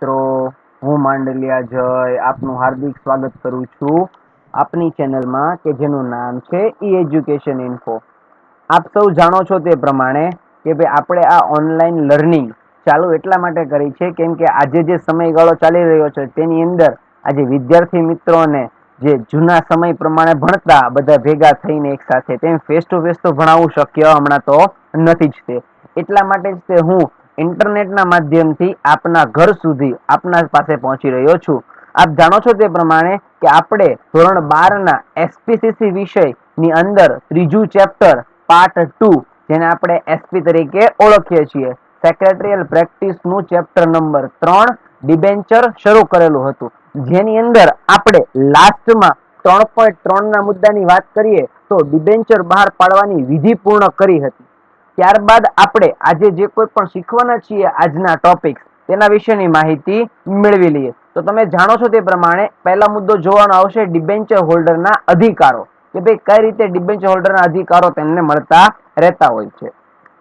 મિત્રો, હું માંડલિયા જય આપનું હાર્દિક સ્વાગત કરું છું આપની ચેનલમાં કે જેનું નામ છે એજ્યુકેશન ઇન્ફો। આપ સૌ જાણો છો તે પ્રમાણે કે ભાઈ આપણે આ ઓનલાઈન લર્નિંગ ચાલુ એટલા માટે કરી છે કેમ કે આજે જે સમયગાળો ચાલી રહ્યો છે તેની અંદર આજે વિદ્યાર્થી મિત્રોને જે જૂના સમય પ્રમાણે ભણતા બધા ભેગા થઈને એક સાથે તેમ ફેસ ટુ ફેસ તો ભણાવવું શક્ય હમણાં તો નથી જ તે એટલા માટે જ તે હું ઇન્ટરનેટના માધ્યમથી આપના ઘર સુધી આપના પાસે પહોંચી રહ્યો છું। આપ જાણો છો તે પ્રમાણે કે આપણે ધોરણ 12 ના એસપીસીસી વિષયની અંદર ત્રીજું ચેપ્ટર પાર્ટ 2 જેને આપણે એસપી તરીકે ઓળખીએ છીએ સેક્રેટરીયલ પ્રેક્ટિસનું ચેપ્ટર નંબર 3 ડિબેન્ચર શરૂ કરેલું હતું, જેની અંદર આપણે લાસ્ટમાં 3.3 ના મુદ્દાની વાત કરીએ તો ડિબેન્ચર બહાર પાડવાની વિધિ પૂર્ણ કરી હતી। ત્યારબાદ આપણે આજે જે કોઈ પણ શીખવાના છીએ આજના ટોપિક્સ તેના વિશેની માહિતી મેળવી લઈએ। તો તમે જાણો છો તે પ્રમાણે પહેલા મુદ્દો જોવાનો આવશે ડિબેન્ચર હોલ્ડરના અધિકારો કે ભાઈ કઈ રીતે ડિબેન્ચર હોલ્ડરના અધિકારો તેમને મળતા રહેતા હોય છે।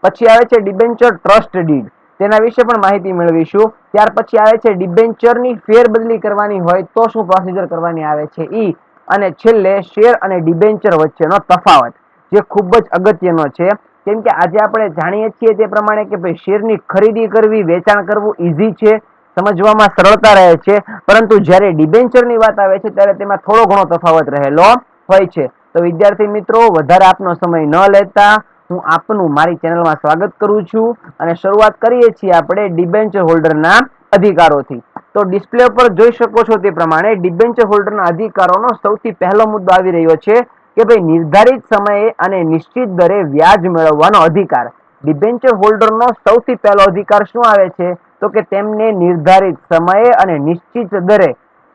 પછી આવે છે ડિબેન્ચર ટ્રસ્ટ ડીડ, તેના વિશે પણ માહિતી મેળવીશું। ત્યાર પછી આવે છે ડિબેન્ચરની ફેરબદલી કરવાની હોય તો શું પ્રોસિજર કરવાની આવે છે ઈ, અને છેલ્લે શેર અને ડિબેન્ચર વચ્ચેનો તફાવત જે ખૂબ જ અગત્યનો છે કેમ કે આજે આપણે જાણીએ છીએ તે પ્રમાણે કે ભાઈ શેરની ખરીદી કરવી વેચાણ કરવું ઈઝી છે, સમજવામાં સરળતા રહે છે, પરંતુ જ્યારે ડિબેન્ચરની વાત આવે છે ત્યારે તેમાં થોડો ઘણો તફાવત રહેલો હોય છે। તો વિદ્યાર્થી મિત્રો, વધારે આપનો સમય ન લેતા હું આપનું મારી ચેનલમાં સ્વાગત કરું છું અને શરૂઆત કરીએ છીએ આપણે ડિબેન્ચર હોલ્ડરના અધિકારોથી। તો ડિસ્પ્લે પર જોઈ શકો છો તે પ્રમાણે ડિબેન્ચર હોલ્ડરના અધિકારોનો સૌથી પહેલો મુદ્દો આવી રહ્યો છે કે ભાઈ નિર્ધારિત સમયે અને નિશ્ચિત દરે વ્યાજ મેળવવાનો અધિકાર। ડિબેન્ચર હોલ્ડરનો સૌથી પહેલો અધિકાર શું આવે છે તો કે તેમને નિર્ધારિત સમયે અને નિશ્ચિત દરે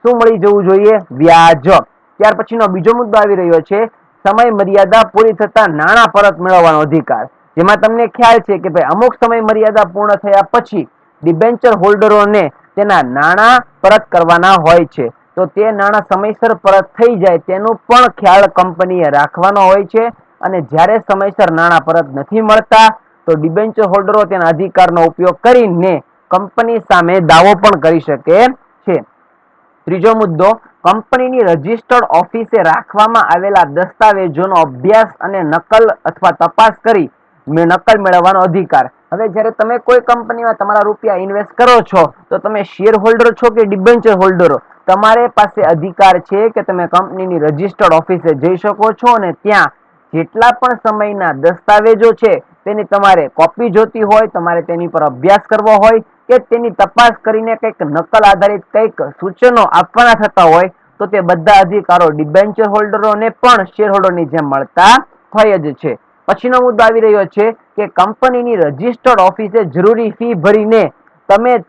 શું મળી જવું જોઈએ? વ્યાજ। ત્યાર પછીનો બીજો મુદ્દો આવી રહ્યો છે સમય મર્યાદા પૂરી થતા નાણાં પરત મેળવવાનો અધિકાર, જેમાં તમને ખ્યાલ છે કે ભાઈ અમુક સમય મર્યાદા પૂર્ણ થયા પછી ડિબેન્ચર હોલ્ડરોને તેના નાણાં પરત કરવાના હોય છે, તો તે નાણાં સમયસર પરત થઈ જાય તેનું પણ ખ્યાલ કંપનીએ રાખવાનો હોય છે, અને જ્યારે સમયસર નાણાં પરત નથી મળતા તો ડિબેન્ચર હોલ્ડરો તેના અધિકારનો ઉપયોગ કરીને કંપની સામે દાવો પણ કરી શકે છે। ત્રીજો મુદ્દો કંપનીની રજિસ્ટર્ડ ઓફિસે રાખવામાં આવેલા દસ્તાવેજોનો અભ્યાસ અને નકલ અથવા તપાસ કરી નકલ મેળવવાનો અધિકાર। હવે જ્યારે તમે કોઈ કંપનીમાં તમારા રૂપિયા ઇન્વેસ્ટ કરો છો તો તમે શેર હોલ્ડર છો કે ડિબેન્ચર હોલ્ડરો, તમારે પાસે અધિકાર છે કે તમે કંપનીની રજિસ્ટર્ડ ઓફિસે જઈ શકો છો અને ત્યાં જેટલા પણ સમયના દસ્તાવેજો છે તેની તમારે કોપી જોતી હોય, તમારે તેની પર અભ્યાસ કરવો હોય કે તેની તપાસ કરીને કંઈક નકલ આધારિત કંઈક સૂચનો આપવાના થતા હોય તો તે બધા અધિકારો ડિબેન્ચર હોલ્ડરોને પણ શેર હોલ્ડરની જેમ મળતા હોય જ છે। પછીનો મુદ્દો આવી રહ્યો છે કે કંપનીની રજિસ્ટર્ડ ઓફિસે જરૂરી ફી ભરીને તમે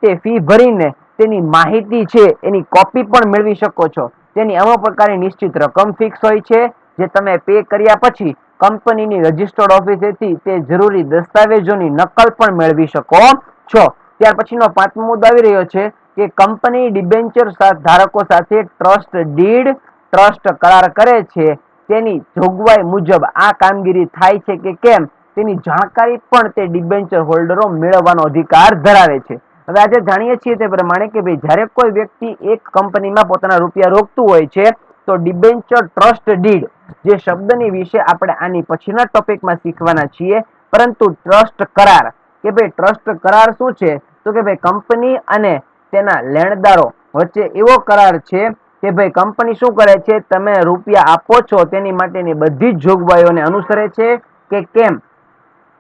તે ફી ભરીને તેની માહિતી છે એની કોપી પણ મેળવી શકો છો। તેની અમુક પ્રકારની નિશ્ચિત રકમ ફિક્સ હોય છે જે તમે પે કર્યા પછી કંપનીની રજિસ્ટર્ડ ઓફિસેથી તે જરૂરી દસ્તાવેજોની નકલ પણ મેળવી શકો છો। ત્યાર પછીનો પાંચમો મુદ્દો આવી રહ્યો છે કે કંપની ડિબેન્ચર ધારકો સાથે ટ્રસ્ટ ડીડ ટ્રસ્ટ કરાર કરે છે, તેની જોગવાઈ મુજબ આ કામગીરી થાય છે કે કેમ તેની જાણકારી પણ તે ડિબેન્ચર હોલ્ડરો મેળવવાનો અધિકાર ધરાવે છે। હવે આજે જાણીએ છીએ તે પ્રમાણે કે ભાઈ જ્યારે કોઈ વ્યક્તિ એક કંપનીમાં પોતાના રૂપિયા રોકતું હોય છે તો ડિબેન્ચર ટ્રસ્ટ ડીડ જે શબ્દની વિશે આપણે આની પછીના ટોપિકમાં શીખવાના છીએ, પરંતુ ટ્રસ્ટ કરાર કે ભાઈ ટ્રસ્ટ કરાર શું છે તો કે ભાઈ કંપની અને તેના લેણદારો વચ્ચે એવો કરાર છે કે ભાઈ કંપની શું કરે છે, તમે રૂપિયા આપો છો તેની માટેની બધી જ જોગવાઈઓને અનુસરે છે કે કેમ,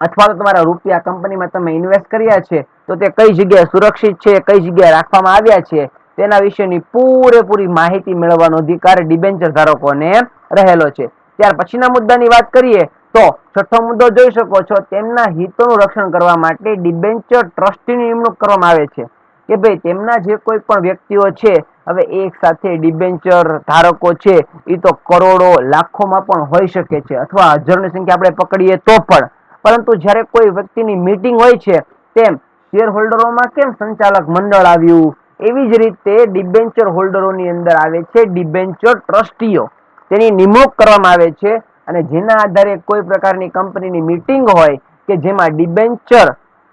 અથવા તો તમારા રૂપિયા કંપનીમાં તમે ઇન્વેસ્ટ કર્યા છે તો તે કઈ જગ્યાએ સુરક્ષિત છે, કઈ જગ્યાએ રાખવામાં આવ્યા છે તેના વિશેની પૂરેપૂરી માહિતી મેળવવાનો અધિકાર ડિબેન્ચર ધારકોને રહેલો છે। ત્યાર પછીના મુદ્દાની વાત કરીએ તો છઠ્ઠો મુદ્દો જોઈ શકો છો, તેમના હિતોનું રક્ષણ કરવા માટે ડિબેન્ચર ટ્રસ્ટીની નિમણૂક કરવામાં આવે છે કે ભાઈ તેમના જે કોઈ પણ વ્યક્તિઓ છે, હવે એક સાથે ડિબેન્ચર ધારકો છે એ તો કરોડો લાખોમાં પણ હોઈ શકે છે અથવા હજારોની સંખ્યા આપણે પકડીએ તો પણ, પરંતુ જ્યારે કોઈ વ્યક્તિની મીટિંગ હોય છે તેમ શેર હોલ્ડરોમાં કેમ સંચાલક મંડળ આવ્યું એવી જ રીતે ડિબેન્ચર હોલ્ડરોની અંદર આવે છે ડિબેન્ચર ટ્રસ્ટીઓ, તેની નિમણૂક કરવામાં આવે છે અને જેના આધારે કોઈ પ્રકારની કંપનીની મીટિંગ હોય કે જેમાં ડિબેન્ચર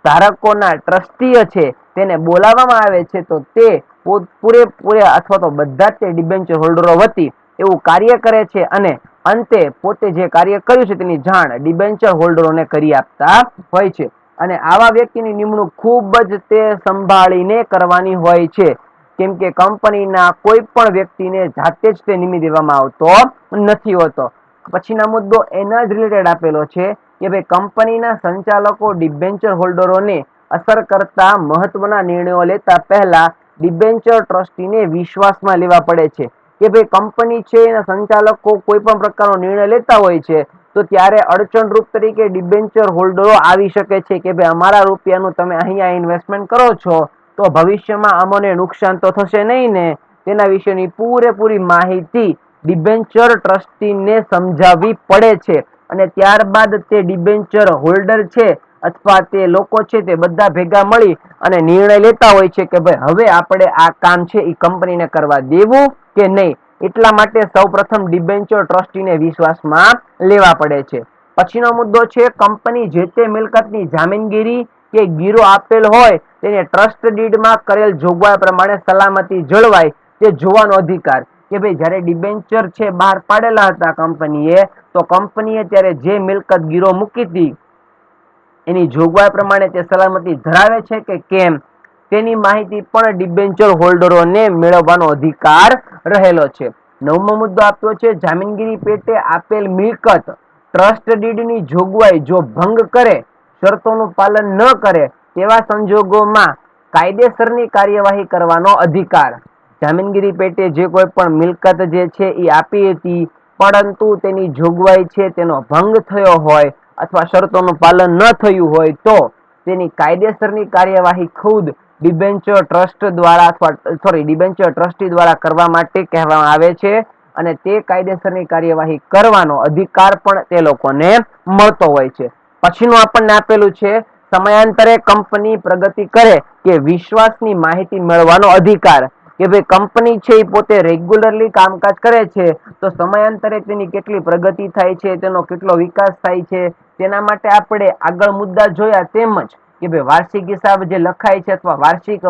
ધારકોના ટ્રસ્ટીઓ છે તેને બોલાવવામાં આવે છે તો તે પૂરેપૂરે અથવા તો બધા જ તે ડિબેન્ચર હોલ્ડરો વતી એવું કાર્ય કરે છે અને અંતે પોતે જે કાર્ય કર્યું છે તેની જાણ ડિબેન્ચર હોલ્ડરોને કરી આપતા હોય છે. અને આવા વ્યક્તિની નિમણૂક ખૂબ જ તે સંભાળીને કરવાની હોય છે, કેમ કે કંપનીના કોઈ પણ વ્યક્તિને જાતે જ તે નિમી દેવામાં આવતો નથી હોતો. પછીના મુદ્દો એના જ રિલેટેડ આપેલો છે કે ભાઈ કંપનીના સંચાલકો ડિબેન્ચર હોલ્ડરોને અસર કરતા મહત્વના નિર્ણયો લેતા પહેલા ડિબેન્ચર ટ્રસ્ટીને વિશ્વાસમાં લેવા પડે છે કે ભાઈ કંપની છે એના સંચાલકો કોઈ પણ પ્રકારનો નિર્ણય લેતા હોય છે તો ત્યારે અડચણરૂપ તરીકે ડિબેન્ચર હોલ્ડરો આવી શકે છે કે ભાઈ અમારા રૂપિયાનું તમે અહીંયા ઇન્વેસ્ટમેન્ટ કરો છો તો ભવિષ્યમાં અમને નુકસાન તો થશે નહીં ને, તેના વિશેની પૂરેપૂરી માહિતી ડિબેન્ચર ટ્રસ્ટીને સમજાવવી પડે છે. અને ત્યારબાદ તે ડિબેન્ચર હોલ્ડર છે અથવા તે લોકો છે તે બધા ભેગા મળી અને નિર્ણય લેતા હોય છે કે ભાઈ હવે આપણે આ કામ છે એ કંપનીને કરવા દેવું કે નહીં. એટલા માટે સૌપ્રથમ ડિબેન્ચર ટ્રસ્ટીને વિશ્વાસમાં લેવા પડે છે. પછીનો મુદ્દો છે કંપની જે તે મિલકતની જામીનગીરી કે ગીરો આપેલ હોય તેને ટ્રસ્ટ ડીડમાં કરેલ જોગવાઈ પ્રમાણે સલામતી જળવાય તે જોવાનો અધિકાર. કે ભાઈ જ્યારે ડિબેન્ચર છે બહાર પાડેલા હતા કંપનીએ, તો કંપનીએ ત્યારે જે મિલકત ગીરો મૂકી હતી એની જોગવાઈ પ્રમાણે તે સલામતી ધરાવે છે કે કેમ તેની માહિતી પણ ડિબેન્ચર હોલ્ડરોને મેળવવાનો અધિકાર રહેલો છે. નવમો મુદ્દો આપ્યો છે જામીનગીરી પેટે આપેલ મિલકત ટ્રસ્ટ ડીડની જોગવાઈ જો ભંગ કરે, શરતોનું પાલન ન કરે તેવા સંજોગોમાં કાયદેસરની કાર્યવાહી કરવાનો અધિકાર. જામીનગીરી પેટે જે કોઈ પણ મિલકત જે છે એ આપી હતી પરંતુ તેની જોગવાઈ છે તેનો ભંગ થયો હોય અથવા શરતોનું પાલન ન થયું હોય તો તેની કાયદેસરની કાર્યવાહી ખુદ ડિબેન્ચર ટ્રસ્ટ દ્વારા ડિબેન્ચર ટ્રસ્ટી દ્વારા કરવા માટે કહેવામાં આવે છે અને તે કાયદેસરની કાર્યવાહી કરવાનો અધિકાર પણ તે લોકોને મળતો હોય છે. પછીનું આપણને આપેલું છે સમયાંતરે કંપની પ્રગતિ કરે કે વિશ્વાસની માહિતી મેળવવાનો અધિકાર. કે ભાઈ કંપની છે એ પોતે રેગ્યુલરલી કામકાજ કરે છે તો સમયાંતરે તેની કેટલી પ્રગતિ થાય છે, તેનો કેટલો વિકાસ થાય છે, તેના માટે આપણે આગળ મુદ્દા જોયા તેમજ કે ભાઈ વાર્ષિક હિસાબ જે લખાય છે અથવા વાર્ષિક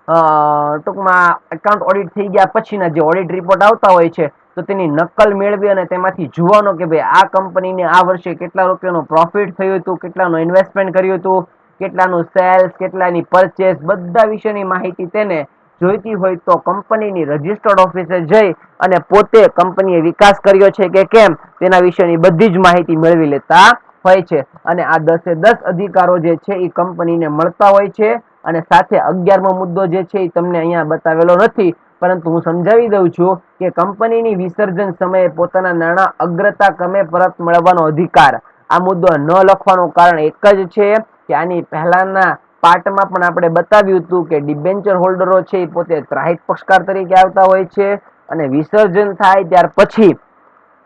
ટૂંકમાં એકાઉન્ટ ઓડિટ થઈ ગયા પછીના જે ઓડિટ રિપોર્ટ આવતા હોય છે તો તેની નકલ મેળવી અને તેમાંથી જોવાનો કે ભાઈ આ કંપનીને આ વર્ષે કેટલા રૂપિયાનું પ્રોફિટ થયું હતું, કેટલાનું ઇન્વેસ્ટમેન્ટ કર્યું હતું, કેટલાનું સેલ્સ, કેટલાની પરચેસ, બધા વિશેની માહિતી તેને જોઈતી હોય તો કંપનીની રજિસ્ટર્ડ ઓફિસે જઈ અને પોતે કંપનીએ વિકાસ કર્યો છે કે કેમ તેના વિશેની બધી જ માહિતી મેળવી લેતા હોય છે. અને આ 10 અધિકારો જે છે એ કંપનીને મળતા હોય છે. અને સાથે 11મો મુદ્દો જે છે એ તમને અહીંયા બતાવેલો નથી પરંતુ હું સમજાવી દઉં છું કે કંપનીની વિસર્જન સમયે પોતાના નાણાં અગ્રતા ક્રમે પરત મેળવવાનો અધિકાર. આ મુદ્દો ન લખવાનું કારણ એક જ છે કે આની પહેલાના પાર્ટમાં પણ આપણે બતાવ્યું હતું કે ડિબેન્ચર હોલ્ડરો છે એ પોતે ત્રાહિત પક્ષકાર તરીકે આવતા હોય છે અને વિસર્જન થાય ત્યાર પછી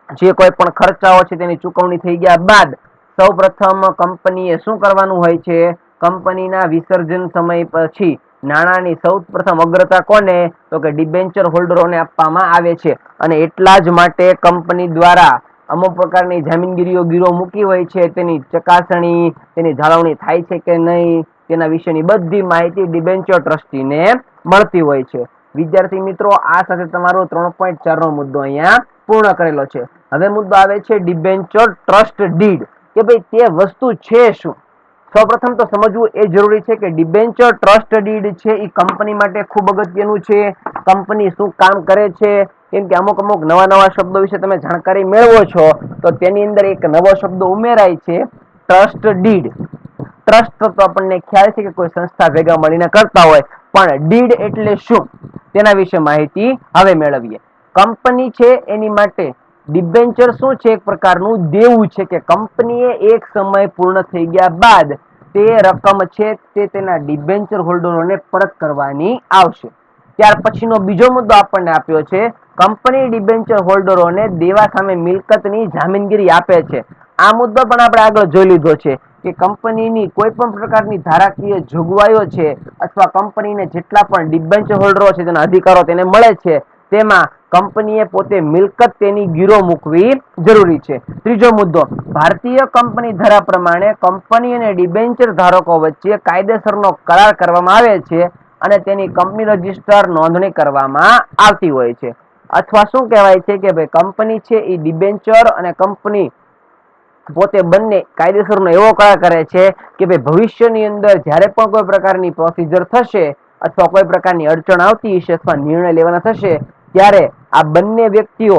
જે કોઈ પણ ખર્ચાઓ છે તેની ચૂકવણી થઈ ગયા બાદ સૌપ્રથમ કંપનીએ શું કરવાનું હોય છે, કંપનીના વિસર્જન સમય પછી નાણાંની સૌપ્રથમ અગ્રતા કોને, તો કે ડિબેન્ચર હોલ્ડરોને આપવામાં આવે છે. અને એટલા જ માટે કંપની દ્વારા અમુક પ્રકારની જામીનગીરીઓ ગીરો મૂકી હોય છે તેની ચકાસણી, તેની જાળવણી થાય છે કે નહીં તેના વિશેની બધી માહિતી ડિબેન્ચર ટ્રસ્ટીને મળતી હોય છે. વિદ્યાર્થી મિત્રો, આ સાથે તમારો 3.4નો મુદ્દો અહીંયા પૂર્ણ કરેલો છે. હવે મુદ્દો આવે છે ડિબેન્ચર ટ્રસ્ટ ડીડ કે ભાઈ તે વસ્તુ છે શું. સૌપ્રથમ તો સમજવું એ જરૂરી છે કે ડિબેન્ચર ટ્રસ્ટ ડીડ છે એ કંપની માટે ખૂબ અગત્યનું છે. કંપની શું કામ કરે છે, કેમ કે અમુક નવા શબ્દો વિશે તમે જાણકારી મેળવો છો તો તેની અંદર એક નવો શબ્દ ઉમેરાય છે ટ્રસ્ટ ડીડ. ટ્રસ્ટ તો આપણને ખ્યાલ છે કે કોઈ સંસ્થા ભેગા મળીને કરતા હોય, પણ ડીડ એટલે શું તેના વિશે માહિતી હવે મેળવીએ. કંપની છે એની માટે ડિબેન્ચર શું છે, એક પ્રકારનું દેવું છે કે કંપનીએ એક સમય પૂર્ણ થઈ ગયા બાદ તે રકમ છે તે તેના ડિબેન્ચર હોલ્ડરોને પરત કરવાની આવશે. ત્યાર પછીનો બીજો મુદ્દો આપણને આપ્યો છે કંપની ડિબેન્ચર હોલ્ડરોને દેવા સામે મિલકતની જામીનગીરી આપે છે. આ મુદ્દો પણ આપણે આગળ જોઈ લીધો છે કે કંપનીની કોઈ પણ પ્રકારની ધારાકીય જોગવાઈઓ છે અથવા કંપનીને જેટલા પણ ડિબેન્ચર હોલ્ડરો છે તેના અધિકારો તેને મળે છે તેમાં કંપનીએ પોતે મિલકત તેની ગીરો મૂકવી જરૂરી છે. ત્રીજો મુદ્દો, ભારતીય કંપની ધારા પ્રમાણે કંપની અને ડિબેન્ચર ધારકો વચ્ચે કાયદેસરનો કરાર કરવામાં આવે છે અને તેની કંપની રજિસ્ટર નોંધણી કરવામાં આવતી હોય છે. અથવા શું કહેવાય છે કે ભાઈ કંપની છે એ ડિબેન્ચર અને કંપની પોતે બંને કાયદેસરનો એવો કરાર કરે છે કે ભાઈ ભવિષ્યની અંદર જ્યારે પણ કોઈ પ્રકારની પ્રોસિજર થશે અથવા કોઈ પ્રકારની અડચણ આવતી હશે અથવા નિર્ણય લેવાના થશે ત્યારે આ બંને વ્યક્તિઓ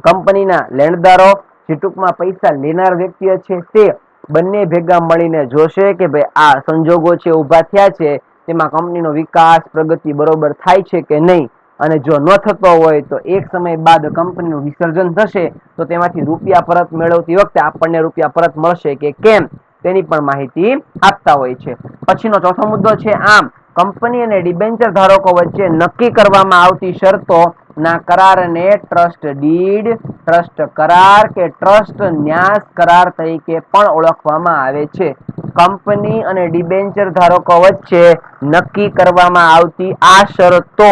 કંપનીના લેણદારો, જે ટૂંકમાં પૈસા લેનાર વ્યક્તિઓ છે, તે બંને ભેગા મળીને જોશે કે ભાઈ આ સંજોગો છે ઊભા થયા છે તેમાં કંપનીનો વિકાસ પ્રગતિ બરોબર થાય છે કે નહીં, અને જો ન થતો હોય તો એક સમય બાદ કંપનીનું વિસર્જન થશે તો તેમાંથી રૂપિયા પરત મેળવતી વખતે આપણને રૂપિયા પરત મળશે કે કેમ તેની પણ માહિતી આપતા હોય છે. પછીનો ચોથો મુદ્દો છે, આમ કંપની અને ડિબેન્ચર ધારકો વચ્ચે નક્કી કરવામાં આવતી શરતો ના કરારને ટ્રસ્ટ ડીડ, ટ્રસ્ટ કરાર કે ટ્રસ્ટ ન્યાસ કરાર તરીકે પણ ઓળખવામાં આવે છે. કંપની અને ડિબેન્ચર ધારકો વચ્ચે નક્કી કરવામાં આવતી આ શરતો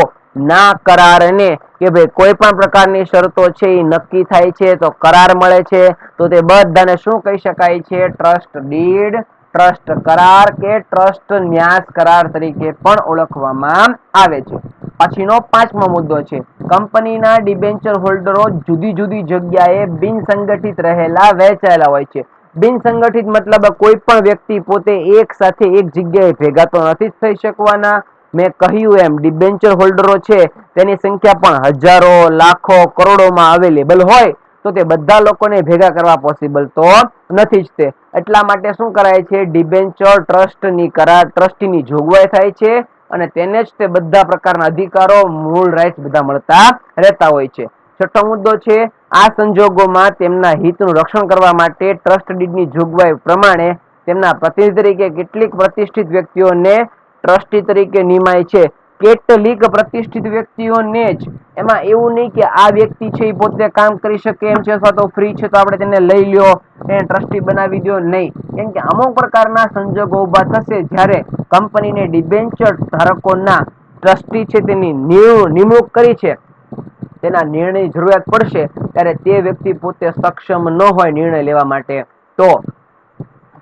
ના કરારને કે ભાઈ કોઈ પણ પ્રકારની શરતો છે એ નક્કી થાય છે તો કરાર મળે છે, તો તે બધાને શું કહી શકાય છે? ટ્રસ્ટ ડીડ, ટ્રસ્ટ કરાર કે ટ્રસ્ટ ન્યાસ કરાર તરીકે પણ ઓળખવામાં આવે છે. પછીનો પાંચમો મુદ્દો છે, કંપનીના ડિબેન્ચર હોલ્ડરો જુદી જુદી જગ્યાએ બિનસંગઠિત રહેલા વહેંચાયેલા હોય છે. બિનસંગઠિત મતલબ કોઈ પણ વ્યક્તિ પોતે એક સાથે એક જગ્યાએ ભેગા તો નથી થઈ શકવાના. મેં કહ્યું એમ ડિબેન્ચર હોલ્ડરો છે તેની સંખ્યા પણ હજારો, લાખો, કરોડોમાં અવેલેબલ હોય તો તે બધા લોકોને ભેગા કરવા પોસિબલ તો નથી જ તે. એટલા માટે શું કરાય છે? ડિબેન્ચર ટ્રસ્ટની કરાર, ટ્રસ્ટીની જોગવાઈ થાય છે અને તેને જ તે બધા પ્રકારના અધિકારો, મૂળ રાઇટ્સ બધા મળતા રહેતા હોય છે. છઠ્ઠો મુદ્દો છે, આ સંજોગોમાં તેમના હિતનું રક્ષણ કરવા માટે ટ્રસ્ટ ડીડની જોગવાઈ પ્રમાણે તેમના પ્રતિનિધિ તરીકે કેટલીક પ્રતિષ્ઠિત વ્યક્તિઓને ટ્રસ્ટી તરીકે નિમાય છે. કેટલીક પ્રતિષ્ઠિત વ્યક્તિઓને જ, એમાં એવું નહીં કે આ વ્યક્તિ છે એ પોતે કામ કરી શકે એમ છે અથવા તો ફ્રી છે તો આપણે તેને લઈ લ્યો, એને ટ્રસ્ટી બનાવી દો, નહીં. કેમ કે અમુક પ્રકારના સંજોગો ઊભા થશે જ્યારે કંપનીને ડિબેન્ચર ધારકોના ટ્રસ્ટી છે તેની નિમણૂક કરી છે, તેના નિર્ણયની જરૂરિયાત પડશે ત્યારે તે વ્યક્તિ પોતે સક્ષમ ન હોય નિર્ણય લેવા માટે તો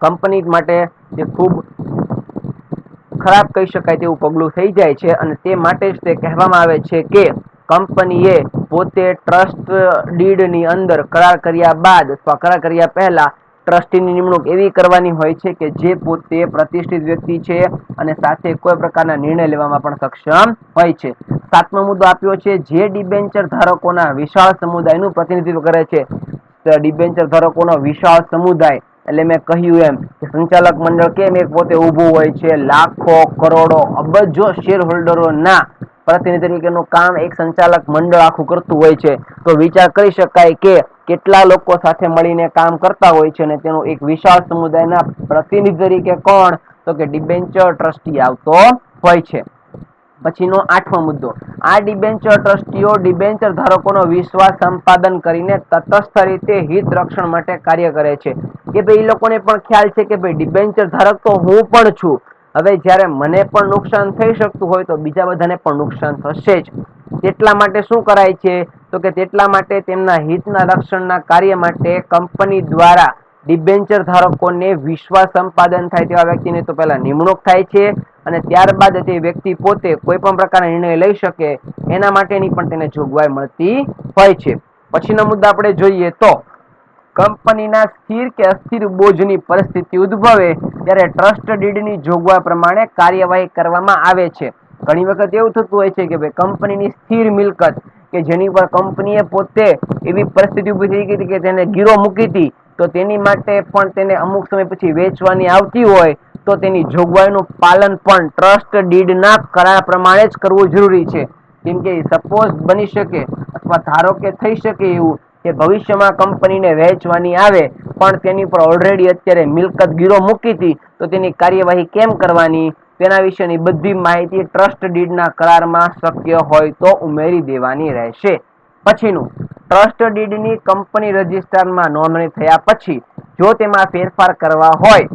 કંપની માટે તે ખૂબ ખરાબ કહી શકાય તેવું પગલું થઈ જાય છે અને તે માટે જ તે કહેવામાં આવે છે કે કંપનીએ પોતે ટ્રસ્ટ ડીડની અંદર કરાર કર્યા બાદ અથવા કરાર કર્યા પહેલા ટ્રસ્ટીની નિમણૂક એવી કરવાની હોય છે કે જે પોતે પ્રતિષ્ઠિત વ્યક્તિ છે અને સાથે કોઈ પ્રકારના નિર્ણય લેવામાં પણ સક્ષમ હોય છે. સાતમો મુદ્દો આપ્યો છે, જે ડિબેન્ચર ધારકોના વિશાળ સમુદાયનું પ્રતિનિધિત્વ કરે છે. ડિબેન્ચર ધારકોનો વિશાળ સમુદાય એટલે મેં કહ્યું એમ કે સંચાલક મંડળ કેમ એક પોતે ઊભું હોય છે, લાખો, કરોડો, અબજો શેર હોલ્ડરોના પ્રતિનિધિ તરીકેનું કામ એક સંચાલક મંડળ આખું કરતું હોય છે. તો વિચાર કરી શકાય કે કેટલા લોકો સાથે મળીને કામ કરતા હોય છે અને તેનું એક વિશાળ સમુદાયના પ્રતિનિધિ તરીકે કોણ? તો કે ડિબેન્ચર ટ્રસ્ટી આવતો હોય છે. પછીનો આઠમો મુદ્દો, આ ડિબેન્ચર ટ્રસ્ટીઓ ડિબેન્ચર ધારકોનો વિશ્વાસ સંપાદન કરીને તટસ્થ રીતે હિત રક્ષણ માટે કાર્ય કરે છે. કે ભાઈ એ લોકોને પણ ખ્યાલ છે કે ભાઈ ડિબેન્ચર ધારક તો હું પણ છું, હવે જ્યારે મને પણ નુકસાન થઈ શકતું હોય તો બીજા બધાને પણ નુકસાન થશે જ. તેટલા માટે શું કરાય છે? તો કે તેટલા માટે તેમના હિતના રક્ષણના કાર્ય માટે કંપની દ્વારા ડિબેન્ચર ધારકોને વિશ્વાસ સંપાદન થાય તેવા વ્યક્તિની તો પહેલા નિમણૂક થાય છે અને ત્યારબાદ તે વ્યક્તિ પોતે કોઈ પણ પ્રકારના નિર્ણય લઈ શકે એના માટેની પણ તેને જોગવાઈ મળતી હોય છે. પછીનો મુદ્દો આપણે જોઈએ તો કંપનીના સ્થિર કે અસ્થિર બોજની પરિસ્થિતિ ઉદ્ભવે ત્યારે ટ્રસ્ટ ડીડની જોગવાઈ પ્રમાણે કાર્યવાહી કરવામાં આવે છે. ઘણી વખત એવું થતું હોય છે કે ભાઈ કંપનીની સ્થિર મિલકત કે જેની પર કંપનીએ પોતે એવી પરિસ્થિતિ ઊભી થઈ ગઈ હતી કે તેને ગીરો મૂકી હતી તો તેની માટે પણ તેને અમુક સમય પછી વેચવાની આવતી હોય તો તેની જોગવાઈનું પાલન પણ ટ્રસ્ટ ડીડના કરાર પ્રમાણે જ કરવું જરૂરી છે. કેમ કે સપોઝ બની શકે અથવા ધારો કે થઈ શકે એવું કે ભવિષ્યમાં કંપનીને વહેંચવાની આવે પણ તેની પર ઓલરેડી અત્યારે મિલકત ગીરો મૂકી હતી તો તેની કાર્યવાહી કેમ કરવાની તેના વિશેની બધી માહિતી ટ્રસ્ટ ડીડના કરારમાં શક્ય હોય તો ઉમેરી દેવાની રહેશે. પછીનું, ટ્રસ્ટ ડીડની કંપની રજિસ્ટરમાં નોંધણી થયા પછી જો તેમાં ફેરફાર કરવા હોય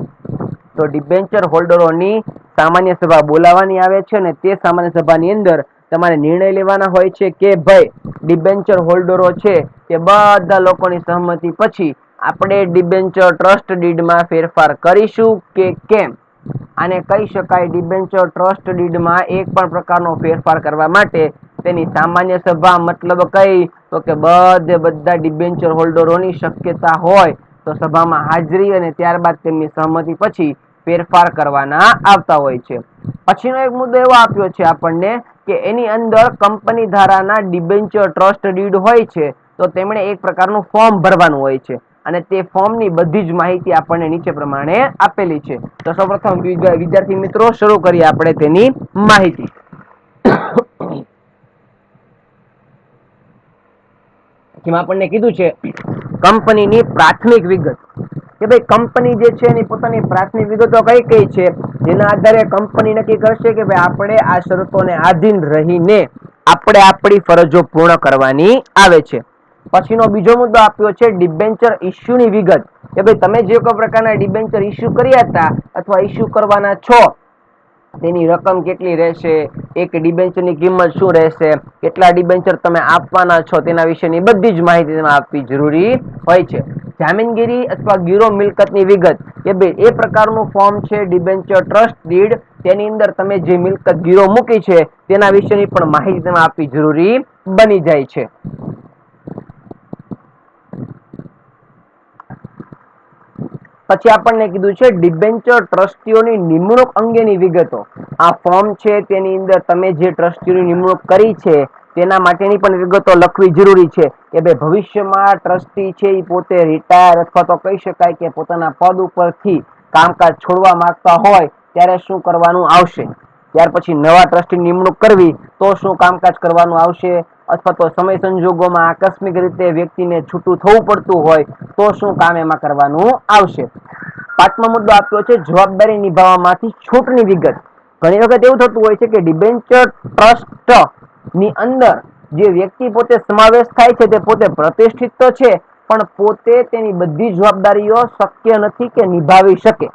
તો ડિબેન્ચર હોલ્ડરોની સામાન્ય સભા બોલાવવાની આવે છે અને તે સામાન્ય સભાની અંદર તમારે નિર્ણય લેવાના હોય છે કે ભાઈ ડિબેન્ચર હોલ્ડરો છે તે બધા લોકોની સહમતિ પછી આપણે ડિબેન્ચર ટ્રસ્ટ ડીડમાં ફેરફાર કરીશું કે કેમ. આને કહી શકાય ડિબેન્ચર ટ્રસ્ટ ડીડમાં એક પણ પ્રકારનો ફેરફાર કરવા માટે તેની સામાન્ય સભા, મતલબ કઈ તો કે બધા ડિબેન્ચર હોલ્ડરોની શક્યતા હોય તો સભામાં હાજરી અને ત્યારબાદ તેમની સહમતિ પછી ફેરફાર કરવાના આવતા હોય છે. પછીનો એક મુદ્દો એવો આપ્યો છે આપણને કે એની અંદર કંપની ધારાના ડિબેન્ચર ટ્રસ્ટ ડીડ હોય છે તો તેમણે એક પ્રકારનું ફોર્મ ભરવાનું હોય છે અને તે ફોર્મની બધી જ માહિતી આપણને નીચે પ્રમાણે આપેલી છે. તો સૌપ્રથમ વિદ્યાર્થી મિત્રો શરૂ કરીએ આપણે તેની માહિતી. જેમાં આપણને કીધું છે કંપનીની પ્રાથમિક વિગત કે ભાઈ કંપની જે છે એની પોતાની પ્રાથમિક વિગતો કઈ કઈ છે, જેના આધારે કંપની નક્કી કરશે કે ભાઈ આપણે આ શરતોને આધીન રહીને આપણે આપણી ફરજો પૂર્ણ કરવાની આવે છે. પછીનો બીજો મુદ્દો આપ્યો છે ડિબેન્ચર ઇસ્યુની વિગત કે ભાઈ તમે જે કોઈ પ્રકારના ડિબેન્ચર ઇસ્યુ કર્યા હતા અથવા ઇસ્યુ કરવાના છો તેની રકમ કેટલી રહેશે, એક ડિબેન્ચરની કિંમત શું રહેશે, કેટલા ડિબેન્ચર તમે આપવાના છો તેના વિશેની બધી જ માહિતી તેમાં આપવી જરૂરી હોય છે. જામીનગીરી અથવા ગીરો મિલકતની વિગત કે ભાઈ એ પ્રકારનું ફોર્મ છે ડિબેન્ચર ટ્રસ્ટ ડીડ, તેની અંદર તમે જે મિલકત ગીરો મૂકી છે તેના વિશેની પણ માહિતી તેમાં આપવી જરૂરી બની જાય છે. પછી આપણને કીધું છે ડિબેન્ચર ટ્રસ્ટીઓની નિમણૂક અંગેની વિગતો. આ ફોર્મ છે તેની અંદર તમે જે ટ્રસ્ટીઓની નિમણૂક કરી છે તેના માટેની પણ વિગતો લખવી જરૂરી છે કે ભાઈ ભવિષ્યમાં ટ્રસ્ટી છે એ પોતે રિટાયર અથવા તો કહી શકાય કે પોતાના પદ ઉપરથી કામકાજ છોડવા માંગતા હોય ત્યારે શું કરવાનું આવશે, ત્યાર પછી નવા ટ્રસ્ટી નિમણૂક કરવી તો શું કામકાજ કરવાનું આવશે, અથવા તો સમય સંજોગોમાં આકસ્મિક રીતે વ્યક્તિને છૂટું થવું પડતું હોય તો શું કામ એમાં કરવાનું આવશે. પાંચમો મુદ્દો આપ્યો છે જવાબદારી નિભાવવામાંથી છૂટની વિગત. ઘણી વખત એવું થતું હોય છે કે ડિબેન્ચર ટ્રસ્ટ ની અંદર જે વ્યક્તિ પોતે સમાવેશ થાય છે તે પોતે પ્રતિષ્ઠિત તો છે પણ પોતે તેની બધી જવાબદારીઓ શક્ય નથી કે નિભાવી શકે.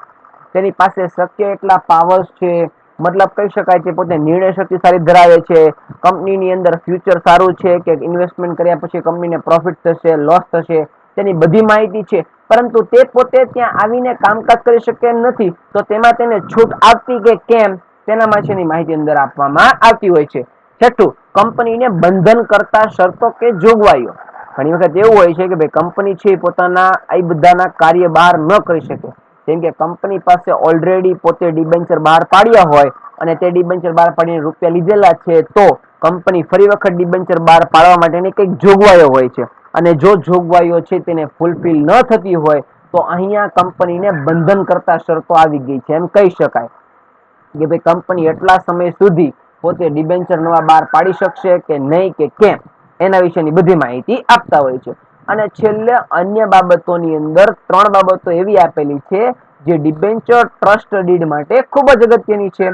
તેની પાસે શક્ય એટલા પાવર્સ છે, મતલબ કહી શકાય કે પોતે નિર્ણય શક્તિ સારી ધરાવે છે, કંપનીની અંદર ફ્યુચર સારું છે કે ઇન્વેસ્ટમેન્ટ કર્યા પછી કંપનીને પ્રોફિટ થશે, લોસ થશે, તેની બધી માહિતી છે, પરંતુ તે પોતે ત્યાં આવીને કામકાજ કરી શકે નથી તો તેમાં તેને છૂટ આપવી કે કેમ તેના માટેની માહિતી અંદર આપવામાં આવતી હોય છે. છઠ્ઠું, કંપનીને બંધન કરતા શરતો કે જોગવાઈઓ. ઘણી વખત એવું હોય છે કે ભાઈ કંપની છે પોતાના આ બધાના કાર્ય બહાર ન કરી શકે, જેમ કે કંપની પાસે ઓલરેડી પોતે ડિબેન્ચર બહાર પાડ્યા હોય અને તે ડિબેન્ચર બહાર પાડીને રૂપિયા લીધેલા છે તો કંપની ફરી વખત ડિબેન્ચર બહાર પાડવા માટેની કંઈક જોગવાઈઓ હોય છે અને જો જોગવાઈઓ છે તેને ફૂલફિલ ન થતી હોય તો અહીંયા કંપનીને બંધન કરતા શરતો આવી ગઈ છે એમ કહી શકાય કે ભાઈ કંપની એટલા સમય સુધી પોતે ડિબેન્ચર નવા બહાર પાડી શકશે કે નહીં કે કેમ એના વિશેની બધી માહિતી આપતા હોય છે. અને છેલ્લે અન્ય બાબતોની અંદર 3 બાબતો એવી આપેલી છે જે ડિબેન્ચર ટ્રસ્ટ ડીડ માટે ખૂબ જ અગત્યની છે.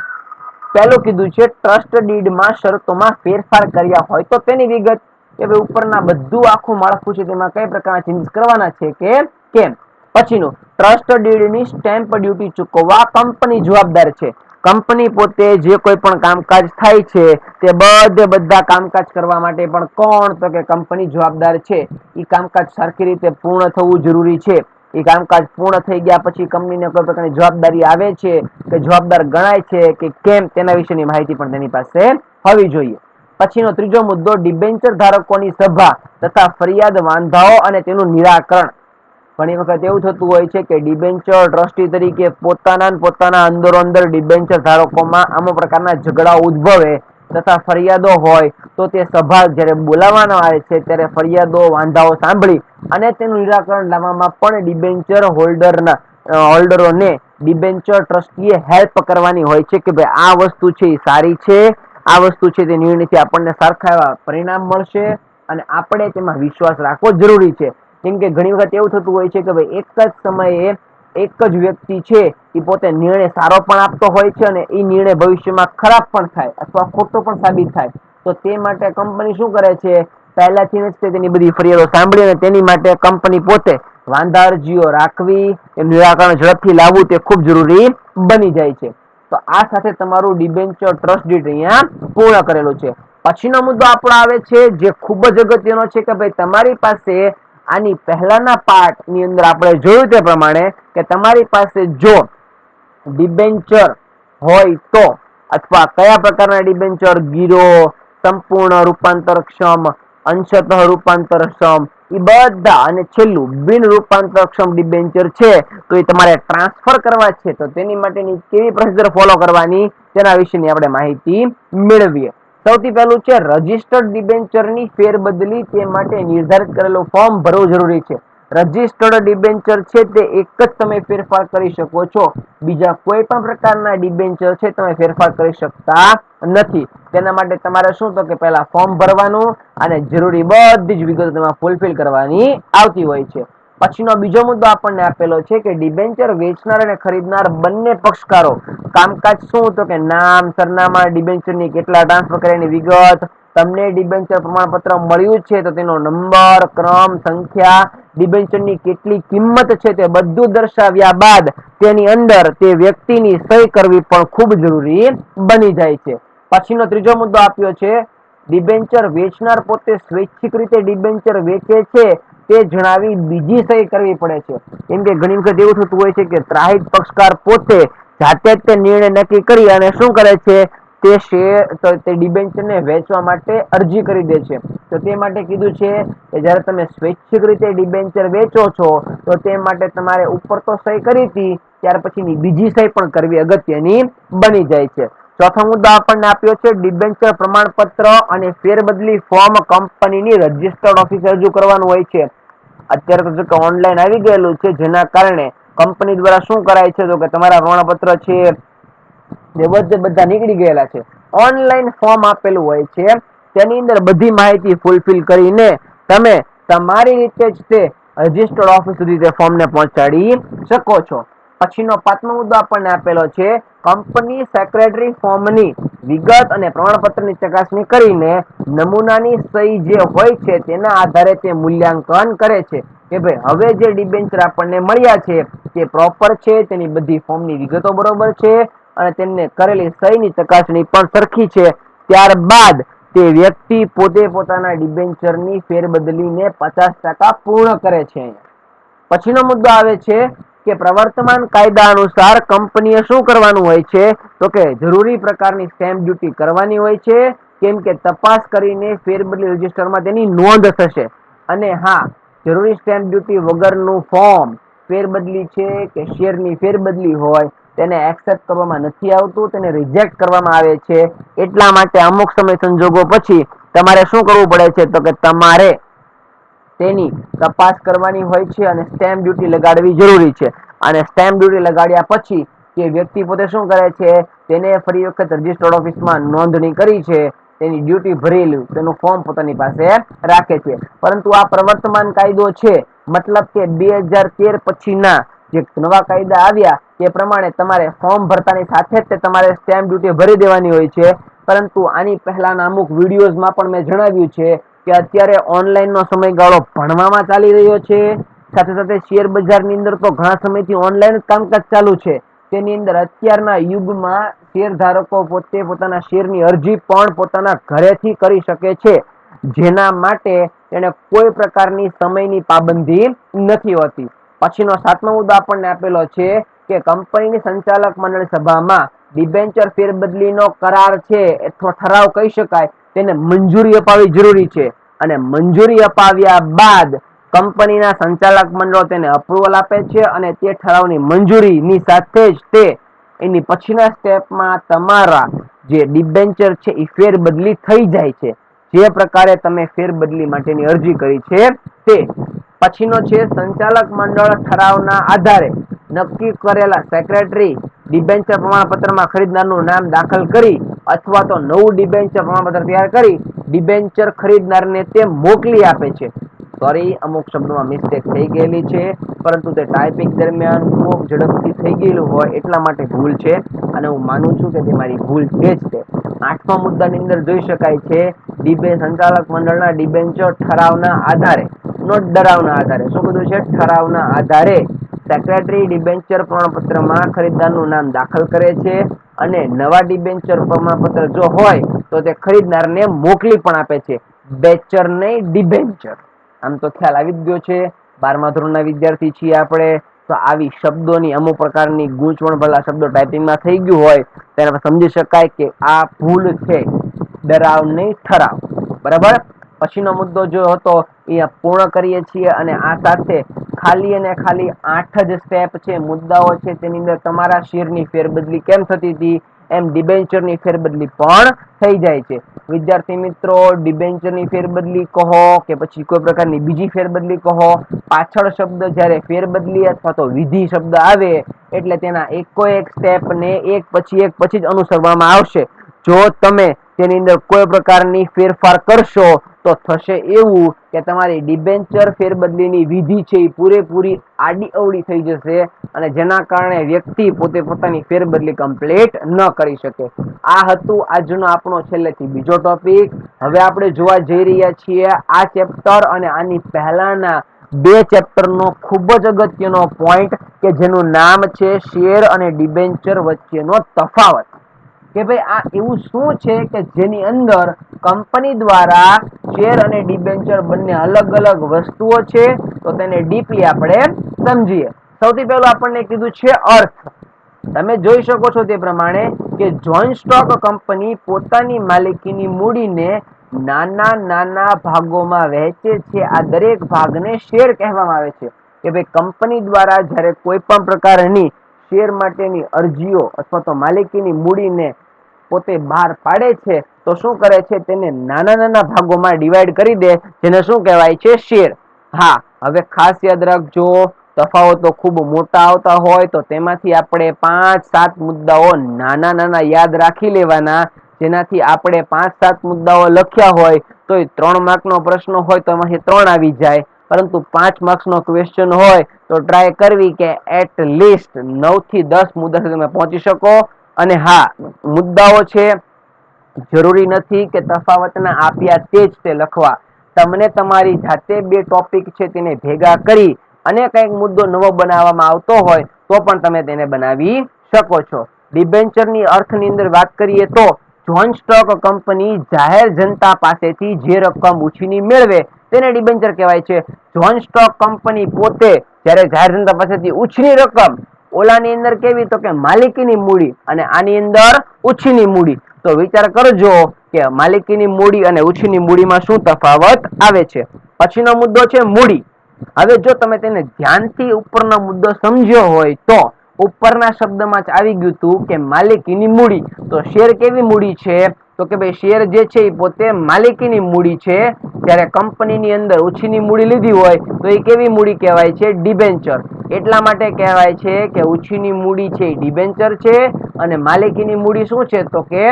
પહેલું કીધું છે ટ્રસ્ટ ડીડમાં શરતોમાં ફેરફાર કર્યા હોય તો તેની વિગત કે ભાઈ ઉપરના બધું આખું માળખું છે તેમાં કઈ પ્રકારના ચેન્જીસ કરવાના છે કે કેમ. પછીનું, ટ્રસ્ટ ડીડની સ્ટેમ્પ ડ્યુટી ચૂકવવા કંપની જવાબદાર છે. કંપની પોતે જે કોઈ પણ કામકાજ થાય છે તે બધા કામકાજ કરવા માટે પણ કોણ તો કે કંપની જવાબદાર છે. એ કામકાજ સરખી રીતે પૂર્ણ થવું જરૂરી છે. એ કામકાજ પૂર્ણ થઈ ગયા પછી કંપનીને કોઈ પ્રકારની જવાબદારી આવે છે કે જવાબદાર ગણાય છે કે કેમ તેના વિશેની માહિતી પણ તેની પાસે હોવી જોઈએ. પછીનો ત્રીજો મુદ્દો ડિબેન્ચર ધારકોની સભા તથા ફરિયાદ વાંધાઓ અને તેનું નિરાકરણ. ઘણી વખત એવું થતું હોય છે કે ડિબેન્ચર ટ્રસ્ટી તરીકે પોતાના અંદરો અંદર ડિબેન્ચર ધારકોમાં અમુક પ્રકારના ઝઘડાઓ ઉદ્ભવે તથા ફરિયાદો હોય તો તે સભા જ્યારે બોલાવવાનો આવે છે ત્યારે ફરિયાદો વાંધાઓ સાંભળી અને તેનું નિરાકરણ લાવવામાં પણ ડિબેન્ચર હોલ્ડરોને ડિબેન્ચર ટ્રસ્ટીએ હેલ્પ કરવાની હોય છે કે ભાઈ આ વસ્તુ છે એ સારી છે, આ વસ્તુ છે તે નિર્ણયથી આપણને સરખા એવા પરિણામ મળશે અને આપણે તેમાં વિશ્વાસ રાખવો જરૂરી છે. કેમ કે ઘણી વખત એવું થતું હોય છે કે ભાઈ એક જ સમયે એક જ વ્યક્તિ છે એ પોતે નિર્ણય સારો પણ આપતો હોય છે અને એ નિર્ણય ભવિષ્યમાં ખરાબ પણ થાય અથવા ખોટો પણ સાબિત થાય તો તે માટે કંપની શું કરે છે, પહેલાથી જ તેની બધી ફરિયાદો સાંભળી અને તેની માટે કંપની પોતે વાંધા અરજીઓ રાખવી, નિરાકરણ ઝડપથી લાવવું તે ખૂબ જરૂરી બની જાય છે. તો આ સાથે તમારું ડિબેન્ચર ટ્રસ્ટ ડીડ અહીંયા પૂર્ણ કરેલું છે. પછીનો મુદ્દો આપણો આવે છે જે ખૂબ જ અગત્યનો છે કે ભાઈ તમારી પાસે આની પહેલાના પાર્ટ ની અંદર આપણે જોયું તે પ્રમાણે કે તમારી પાસે જો ડિબેન્ચર હોય તો અથવા કયા પ્રકારના ડિબેન્ચર, ગીરો, સંપૂર્ણ રૂપાંતરક્ષમ, અંશતઃ રૂપાંતરક્ષમ, એ બધા અને છેલ્લું બિન રૂપાંતરક્ષમ ડિબેન્ચર છે તો એ તમારે ટ્રાન્સફર કરવા છે તો તેની માટેની કેવી પ્રોસિજર ફોલો કરવાની તેના વિશેની આપણે માહિતી મેળવીએ. સૌથી પહેલું છે રજિસ્ટર્ડ ડિબેન્ચરની ફેરબદલી, તે માટે નિર્ધારિત કરેલું ફોર્મ ભરવું જરૂરી છે. રજિસ્ટર્ડ ડિબેન્ચર છે તે એક જ તમે ફેરફાર કરી શકો છો, બીજા કોઈ પણ પ્રકારના ડિબેન્ચર છે તમે ફેરફાર કરી શકતા નથી. તેના માટે તમારે શું તો કે પહેલા ફોર્મ ભરવાનું અને જરૂરી બધી જ વિગતો તેમાં ફૂલફિલ કરવાની આવતી હોય છે. પછીનો બીજો મુદ્દો આપણને આપેલો છે કે ડિબેન્ચર વેચનાર અને ખરીદનાર બંને પક્ષકારો કામકાજ શું તો કે નામ, સરનામા, ડિબેન્ચરની કેટલા ટ્રાન્સફર કર્યાની વિગત, તમને ડિબેન્ચર પ્રમાણપત્ર મળ્યું છે તો તેનો નંબર, ક્રમ, સંખ્યા, ડિબેન્ચરની કેટલી કિંમત છે તે બધું દર્શાવ્યા બાદ તેની અંદર તે વ્યક્તિની સહી કરવી પણ ખૂબ જરૂરી બની જાય છે. પછીનો ત્રીજો મુદ્દો આપ્યો છે ડિબેન્ચર વેચનાર પોતે સ્વૈચ્છિક રીતે ડિબેન્ચર વેચે છે તે જણાવી બીજી સહી કરવી પડે છે. કેમ કે ઘણી વખત એવું થતું હોય છે કે ત્રાહિત પક્ષકાર પોતે જાતે જ તે નિર્ણય નક્કી કરી અને શું કરે છે તે ડિબેન્ચરને વેચવા માટે અરજી કરી દે છે. તો તે માટે કીધું છે કે જ્યારે તમે સ્વૈચ્છિક રીતે ડિબેન્ચર વેચો છો તો તે માટે તમારે ઉપર તો સહી કરી હતી, ત્યાર પછીની બીજી સહી પણ કરવી અગત્યની બની જાય છે. ચોથો મુદ્દો આપણને આપ્યો છે ડિબેન્ચર પ્રમાણપત્ર અને ફેરબદલી ફોર્મ કંપનીની રજિસ્ટર્ડ ઓફિસે રજૂ કરવાનું હોય છે. અત્યારે તો ઓનલાઈન આવી ગયેલું છે જેના કારણે કંપની દ્વારા શું કરાય છે તો કે તમારા પ્રમાણપત્ર છે એ બધા નીકળી ગયેલા છે. ઓનલાઈન ફોર્મ આપેલું હોય છે તેની અંદર બધી માહિતી ફૂલફિલ કરીને તમે તમારી રીતે જ તે રજિસ્ટર્ડ ઓફિસ સુધી તે ફોર્મને પહોંચાડી શકો છો. પછીનો પાંચમો મુદ્દો આપણને આપેલો છે કંપની સેક્રેટરી ફોર્મની વિગત અને પ્રમાણપત્રની ચકાસણી કરીને નમૂનાની સહી જે હોય છે તેના આધારે તે મૂલ્યાંકન કરે છે કે ભાઈ હવે જે ડિબેન્ચર આપણને મળ્યા છે તે પ્રોપર છે, તેની બધી ફોર્મની વિગતો બરોબર છે અને તેમને કરેલી સહીની ચકાસણી પણ સરખી છે. ત્યારબાદ તે વ્યક્તિ પોતે પોતાના ડિબેન્ચરની ફેરબદલીને 50% પૂર્ણ કરે છે. પછીનો મુદ્દો આવે છે કે પ્રવર્તમાન કાયદા અનુસાર કંપનીએ શું કરવાનું હોય છે તો કે જરૂરી પ્રકારની સ્ટેમ્પ ડ્યુટી કરવાની હોય છે, કેમ કે તપાસ કરીને ફેરબદલી રજિસ્ટરમાં તેની નોંધ થશે. અને હા, જરૂરી સ્ટેમ્પ ડ્યુટી વગરનું ફોર્મ ફેરબદલી છે કે શેરની ફેરબદલી હોય તેને એક્સેપ્ટ કરવામાં નથી આવતું, તેને રિજેક્ટ કરવામાં આવે છે. એટલા માટે અમુક સમય સંજોગો પછી તમારે શું કરવું પડે છે તો કે તમારે તેની તપાસ કરવાની હોય છે અને સ્ટેમ્પ ડ્યુટી લગાડવી જરૂરી છે. અને સ્ટેમ્પ ડ્યુટી લગાડ્યા પછી તે વ્યક્તિ પોતે શું કરે છે તેને ફરી વખત રજિસ્ટર્ડ ઓફિસમાં નોંધણી કરી છે, તેની ડ્યુટી ભરેલું તેનું ફોર્મ પોતાની પાસે રાખે છે. પરંતુ આ પ્રવર્તમાન કાયદો છે મતલબ કે 2013 પછીના જે નવા કાયદા આવ્યા તે પ્રમાણે તમારે ફોર્મ ભરતાની સાથે જ તમારે સ્ટેમ્પ ડ્યુટી ભરી દેવાની હોય છે. પરંતુ આની પહેલાના અમુક વિડીયોઝમાં પણ મેં જણાવ્યું છે કે અત્યારે ઓનલાઈનનો સમયગાળો ભણવામાં ચાલી રહ્યો છે, સાથે સાથે શેર બજારની અંદર તો ઘણા સમયથી ઓનલાઈન કામકાજ ચાલુ છે. તેની અંદર અત્યારના યુગમાં શેર ધારકો પોતે પોતાના શેરની અરજી પણ પોતાના ઘરેથી કરી શકે છે, જેના માટે તેને કોઈ પ્રકારની સમયની પાબંદી નથી હોતી. પછીનો સાતમો મુદ્દો આપણને આપેલો છે કે કંપનીની સંચાલક મંડળ સભામાં ડિબેન્ચર ફેરબદલીનો કરાર છે અથવા ઠરાવ કહી શકાય તેને મંજૂરી અપાવવી જરૂરી છે. અને મંજૂરી અપાવ્યા બાદ કંપનીના સંચાલક મંડળો તેને અપ્રુવલ આપે છે અને તે ઠરાવની મંજૂરીની સાથે જ તે એની પછીના સ્ટેપમાં તમારા જે ડિબેન્ચર છે એ ફેરબદલી થઈ જાય છે, જે પ્રકારે તમે ફેરબદલી માટેની અરજી કરી છે તે. પછીનો છે સંચાલક મંડળ ઠરાવના આધારે નક્કી કરેલા સેક્રેટરી ડિબેન્ચર પ્રમાણપત્રમાં ખરીદનારનું નામ દાખલ કરી અથવા તો નવું ડિબેન્ચર પ્રમાણપત્ર તૈયાર કરી ડિબેન્ચર ખરીદનારને તે મોકલી આપે છે. સોરી, અમુક શબ્દોમાં મિસ્ટેક થઈ ગયેલી છે, પરંતુ તે ટાઈપિંગ દરમિયાન ખૂબ ઝડપથી થઈ ગયેલું હોય એટલા માટે ભૂલ છે અને હું માનું છું કે તે મારી ભૂલ છે જ તે. આઠમા મુદ્દાની અંદર જોઈ શકાય છે સંચાલક મંડળના ડિબેન્ચર ઠરાવના આધારે, નોટ ડરાવના આધારે, શું કીધું છે ઠરાવના આધારે સેક્રેટરી ડિબેન્ચર પ્રમાણપત્રમાં ખરીદદારનું નામ દાખલ કરે છે અને નવા ડિબેન્ચર પ્રમાણપત્ર જો હોય તો તે ખરીદનારને મોકલી પણ આપે છે. બેચર નહીં, ડિબેન્ચર. આમ તો ખ્યાલ આવી જ ગયો છે. 12મા ધોરણના વિદ્યાર્થી છીએ આપણે, તો આવી શબ્દોની અમુક પ્રકારની ગૂંચવણ ભલા શબ્દો ટાઈપિંગમાં થઈ ગયું હોય તેને સમજી શકાય કે આ ભૂલ છે. ડરાવ નહીં, ઠરાવ. બરાબર. પછીનો મુદ્દો જો હતો એ પૂર્ણ કરીએ છીએ અને આ સાથે ખાલી અને ખાલી 8 જ સ્ટેપ છે, મુદ્દાઓ છે, તેની અંદર તમારા શેરની ફેરબદલી કેમ થતી હતી એમ ડિબેન્ચરની ફેરબદલી પણ થઈ જાય છે. વિદ્યાર્થી મિત્રો, ડિબેન્ચરની ફેરબદલી કહો કે પછી કોઈ પ્રકારની બીજી ફેરબદલી કહો, પાછળ શબ્દ જ્યારે ફેરબદલી અથવા તો વિધિ શબ્દ આવે એટલે તેના એકોએક સ્ટેપને એક પછી જ અનુસરવામાં આવશે. જો તમે તેની અંદર કોઈ પ્રકારની ફેરફાર કરશો તો થશે એવું કે તમારી ડિબેન્ચર ફેરબદલીની વિધિ છે એ પૂરેપૂરી આડી અવળી થઈ જશે અને જેના કારણે વ્યક્તિ પોતાની ફેરબદલી કમ્પ્લીટ ન કરી શકે. આ હતું આજનો આપણો છેલ્લેથી બીજો ટોપિક. હવે આપણે જોવા જઈ રહ્યા છીએ આ ચેપ્ટર અને આની પહેલાના 2 ચેપ્ટરનો ખૂબ જ અગત્યનો પોઈન્ટ કે જેનું નામ છે શેર અને ડિબેન્ચર વચ્ચેનો તફાવત. કે ભાઈ આ એવું શું છે કે જેની અંદર કંપની દ્વારા શેર અને ડિબેન્ચર બંને અલગ અલગ વસ્તુઓ છે, તો તેને ડીપલી આપણે સમજીએ. સૌથી પહેલું આપણને કીધું છે અર્થ. તમે જોઈ શકો છો તે પ્રમાણે કે જોઈન્ટ સ્ટોક કંપની પોતાની માલિકીની મૂડીને નાના નાના ભાગોમાં વહેંચે છે. આ દરેક ભાગને શેર કહેવામાં આવે છે. કે ભાઈ કંપની દ્વારા જ્યારે કોઈ પણ પ્રકારની શેર માટેની અરજીઓ અથવા તો માલિકીની મૂડીને પોતે બહાર પાડે છે તો શું કરે છે, તેને નાના નાના ભાગોમાં ડિવાઈડ કરી દે, જેને શું કહેવાય છે, શેર. હા, હવે ખાસ યાદ રાખજો, તફાવતો ખૂબ મોટા આવતા હોય તો તેમાંથી આપણે 5-7 મુદ્દાઓ નાના નાના યાદ રાખી લેવાના, જેનાથી આપણે 5-7 મુદ્દાઓ લખ્યા હોય તો 3 માર્કનો પ્રશ્ન હોય તો એમાંથી 3 આવી જાય, પરંતુ 5 માર્ક્સનો ક્વેશ્ચન હોય તો ટ્રાય કરવી કે એટ લીસ્ટ 9 થી 10 મુદ્દા સુધી તમે પહોંચી શકો. અને હા, મુદ્દાઓ છે જરૂરી નથી કે તફાવતના આપ્યા તે જ તે લખવા. તમને તમારી જાતે 2 ટોપિક છે તેને ભેગા કરી અને કંઈક મુદ્દો નવો બનાવવામાં આવતો હોય તો પણ તમે તેને બનાવી શકો છો. ડિબેન્ચરની અર્થની અંદર વાત કરીએ તો જોઈન્ટ સ્ટોક કંપની જાહેર જનતા પાસેથી જે રકમ ઉછીની મેળવે તેને ડિબેન્ચર કહેવાય છે. જોઈન્ટ સ્ટોક કંપની પોતે જ્યારે જાહેર જનતા પાસેથી ઉછીની રકમ, ઓલાની અંદર કેવી તો કે માલિકીની મૂડી અને આની અંદર ઉછીની મૂડી, તો વિચાર કરજો કે માલિકીની મૂડી અને ઉછીની મૂડીમાં શું તફાવત આવે છે. પછીનો મુદ્દો છે મૂડી. હવે જો તમે તેને ધ્યાનથી ઉપરનો મુદ્દો સમજ્યો હોય તો ઉપરના શબ્દમાં જ આવી ગયું હતું કે માલિકીની મૂડી. તો શેર કેવી મૂડી છે, તો કે ભાઈ શેર જે છે એ પોતે માલિકીની મૂડી છે. જ્યારે કંપનીની અંદર ઉછીની મૂડી લીધી હોય તો એ કેવી મૂડી કહેવાય છે, ડિબેન્ચર. એટલા માટે કહેવાય છે કે ઉછીની મૂડી છે એ ડિબેન્ચર છે અને માલિકીની મૂડી શું છે તો કે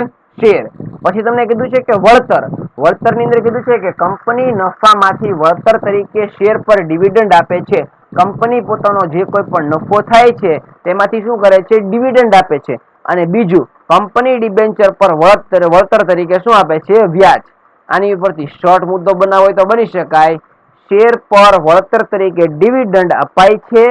શેર. પછી તમને કીધું છે કે વળતર. વળતરની અંદર કીધું છે કે કંપની નફામાંથી વળતર તરીકે શેર પર ડિવિડન્ડ આપે છે. કંપની પોતાનો જે કોઈ પણ નફો થાય છે તેમાંથી શું કરે છે, ડિવિડન્ડ આપે છે. અને બીજું, કંપની ડિબેન્ચર પર વળતર તરીકે શું આપે છે, વ્યાજ. આની ઉપરથી શોર્ટ મુદ્દો બનાવવો હોય તો બની શકાય. શેર પર વળતર તરીકે ડિવિડન્ડ અપાય છે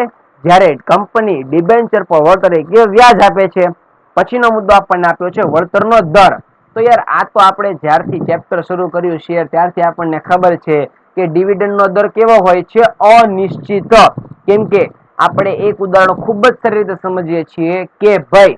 જ્યારે કંપની ડિબેન્ચર પર વળતર તરીકે વ્યાજ આપે છે. પછીનો મુદ્દો આપણને આપ્યો છે વળતરનો દર. તો યાર આ તો આપણે જ્યારથી ચેપ્ટર શરૂ કર્યું શેર ત્યારથી આપણને ખબર છે કે ડિવિડન્ડનો દર કેવો હોય છે, અનિશ્ચિત. કેમ કે આપણે એક ઉદાહરણ ખૂબ જ સારી રીતે સમજીએ છીએ કે ભાઈ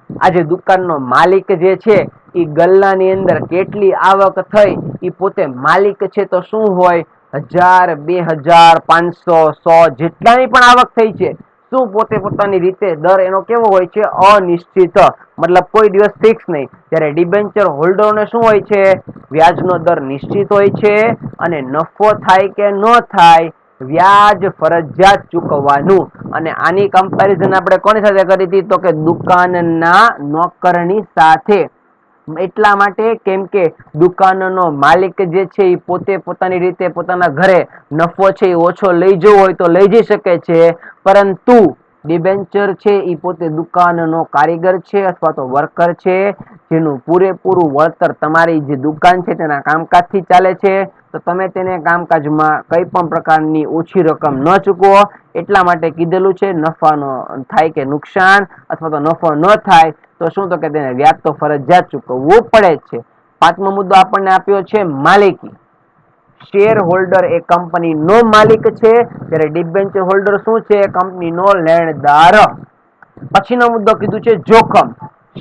આજે દુકાનનો માલિક જે છે એ ગલ્લાની અંદર કેટલી આવક થઈ એ પોતે માલિક છે તો શું હોય, 1000, 2000, 500, 100 જેટલાની પણ આવક થઈ છે, શું પોતે પોતાની રીતે દર એનો કેવો હોય છે, અનિશ્ચિત. મતલબ કોઈ દિવસ ફિક્સ નહીં. જ્યારે ડિબેન્ચર હોલ્ડરોને શું હોય છે, વ્યાજનો દર નિશ્ચિત હોય છે અને નફો થાય કે ન થાય વ્યાજ ફરજિયાત ચૂકવવાનું. અને આની કમ્પેરિઝન આપણે કોની સાથે કરી હતી તો કે દુકાનના નોકરની સાથે. એટલા માટે કેમ કે દુકાનનો માલિક જે છે એ પોતે પોતાની રીતે પોતાના ઘરે નફો છે એ ઓછો લઈ જવો હોય તો લઈ જઈ શકે છે, પરંતુ ડિબેન્ચર છે એ પોતે દુકાનનો કારીગર છે અથવા તો વર્કર છે, જેનું પૂરેપૂરું વળતર તમારી જે દુકાન છે તેના કામકાજથી ચાલે છે. તો તમે તેને કામકાજમાં કઈ પણ પ્રકારની ઓછી રકમ ન ચૂકવો. એટલા માટે કીધેલું છે નફાનો થાય કે નુકસાન અથવા તો નફો ન થાય તો શું તો કે તેને વ્યાજ તો ફરજિયાત ચૂકવવું પડે જ છે. પાંચમો મુદ્દો આપણને આપ્યો છે માલિકી. શેર હોલ્ડર એ કંપનીનો માલિક છે, ત્યારે ડિબેન્ચર હોલ્ડર શું છે? કંપનીનો લેણદાર. પછીનો મુદ્દો કીધું છે જોખમ.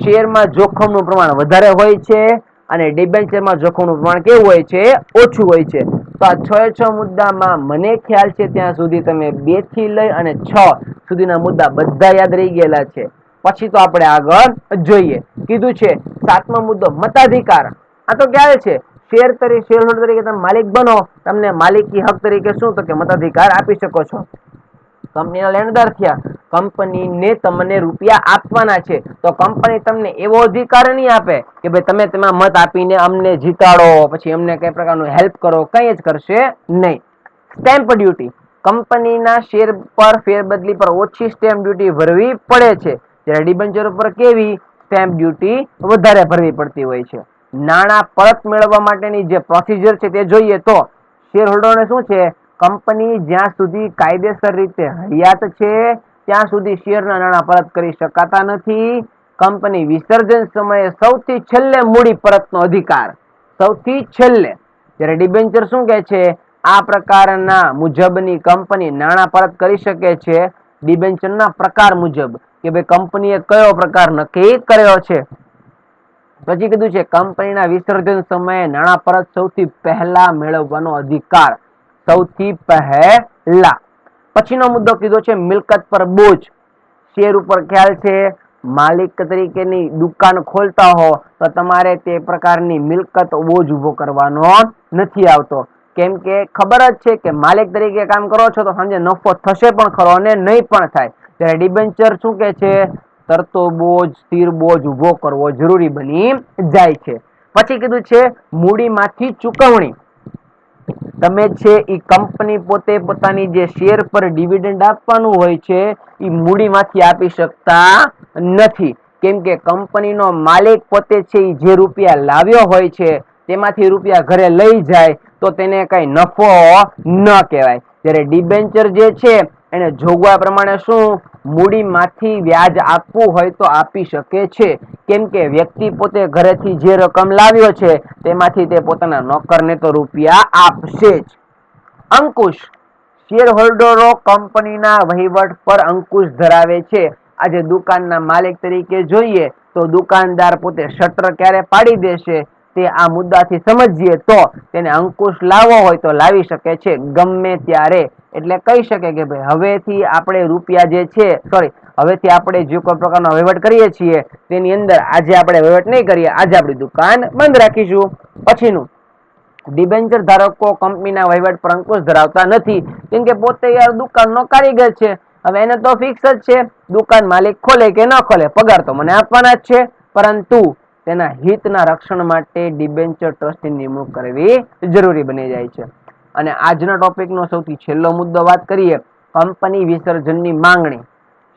શેરમાં જોખમનું પ્રમાણ વધારે હોય છે અને ડિબેન્ચરમાં જોખમનું પ્રમાણ કેવું હોય છે? ઓછું હોય છે. તો આ છ મુદ્દામાં મને ખ્યાલ છે ત્યાં સુધી તમે 2 થી લઈ અને 6 સુધીના મુદ્દા બધા યાદ રહી ગયેલા છે. પછી તો આપણે આગળ જોઈએ. કીધું છે 7મો મુદ્દો મતાધિકાર. આ તો ક્યારે છે? શેર હોલ્ડર તરીકે તમે માલિક બનો, તમને માલિકી હક તરીકે શું તો કે મતાધિકાર આપી શકો છો. કંપનીના લેણદાર થયા, કંપનીને તમને રૂપિયા આપવાના છે, તો કંપની તમને એવો અધિકાર નહીં આપે કે ભાઈ તમે તેમાં મત આપીને અમને જીતાડો, પછી અમને કઈ પ્રકારનું હેલ્પ કરો, કઈ જ કરશે નહીં. Stamp duty. કંપનીના શેર પર ફેરબદલી પર ઓછી સ્ટેમ્પ ડ્યુટી ભરવી પડે છે, જ્યારે ડિબેન્ચર ઉપર કેવી? સ્ટેમ્પ ડ્યુટી વધારે ભરવી પડતી હોય છે. નાણાં પરત મેળવવા માટેની જે પ્રોસિજર છે તે જોઈએ તો શેર હોલ્ડરને શું છે? કંપની જ્યાં સુધી કાયદેસર રીતે હયાત છે ત્યાં સુધી શેરના નાણાં પરત કરી શકાતા નથી. કંપની વિસર્જન સમયે સૌથી છેલ્લે મૂડી પરતનો અધિકાર, સૌથી છેલ્લે. જ્યારે ડિબેન્ચર શું કહે છે? આ પ્રકારના મુજબની કંપની નાણાં પરત કરી શકે છે ડિબેન્ચરના પ્રકાર મુજબ, કે ભાઈ કંપનીએ કયો પ્રકાર નક્કી કર્યો છે. પછી કીધું છે કંપનીના વિસર્જન સમયે નાણાં પરત સૌથી પહેલા મેળવવાનો અધિકાર, સૌથી પહેલા. પછીનો મુદ્દો કીધો છે મિલકત પર બોજ. શેર ઉપર ખ્યાલ છે, માલિક તરીકેની દુકાન ખોલતા હો તો તમારે તે પ્રકારની મિલકત બોજ ઉભો કરવાનો નથી આવતો. કેમ કે ખબર જ છે કે માલિક તરીકે કામ કરો છો તો સાંજે નફો થશે પણ ખરો અને નહીં પણ થાય. ત્યારે ડિબેન્ચર શું કે છે? તરતો બોજ, સ્થિર બોજ ઉભો કરવો જરૂરી બની જાય છે. પછી કીધું છે મૂડીમાંથી ચૂકવણી. તમે છે એ કંપની પોતે પોતાની જે શેર પર ડિવિડન્ડ આપવાનું હોય છે એ મૂડીમાંથી આપી શકતા નથી. કેમ કે કંપનીનો માલિક પોતે છે એ જે રૂપિયા લાવ્યો હોય છે તેમાંથી રૂપિયા ઘરે લઈ જાય તો તેને કઈ નફો ન કહેવાય. જ્યારે ડિબેન્ચર જે છે એને જોગવાઈ પ્રમાણે શું? મૂડીમાંથી વ્યાજ આપવું હોય તો આપી શકે છે. કેમ કે વ્યક્તિ પોતે ઘરેથી જે રકમ લાવ્યો છે તેમાંથી તે પોતાના નોકરને તો રૂપિયા આપશે જ. અંકુશ. શેર હોલ્ડરો કંપનીના વહીવટ પર અંકુશ ધરાવે છે. આજે દુકાનના માલિક તરીકે જોઈએ તો દુકાનદાર પોતે શટર ક્યારે પાડી દેશે તે આ મુદ્દાથી સમજીએ તો તેને અંકુશ લાવવો હોય તો લાવી શકે છે ગમે ત્યારે. એટલે કહી શકે કે ભાઈ હવેથી આપણે રૂપિયા જે છે હવેથી આપણે જે કોઈ પ્રકારનો વહીવટ કરીએ છીએ તેની અંદર આજે આપણે વહીવટ નહીં કરીએ, આજે આપણી દુકાન બંધ રાખીશું. પછીનું ડિબેન્ચર ધારકો કંપનીના વહીવટ પર અંકુશ ધરાવતા નથી, કેમ કે પોતે યાર દુકાનનો કારીગર છે. હવે એને તો ફિક્સ જ છે દુકાન માલિક ખોલે કે ન ખોલે પગાર તો મને આપવાના જ છે, પરંતુ તેના હિતના રક્ષણ માટે ડિબેન્ચર ટ્રસ્ટની નિમણૂક કરવી જરૂરી બની જાય છે. અને આજના ટોપિકનો સૌથી છેલ્લો મુદ્દો વાત કરીએ, કંપની વિસર્જનની માંગણી.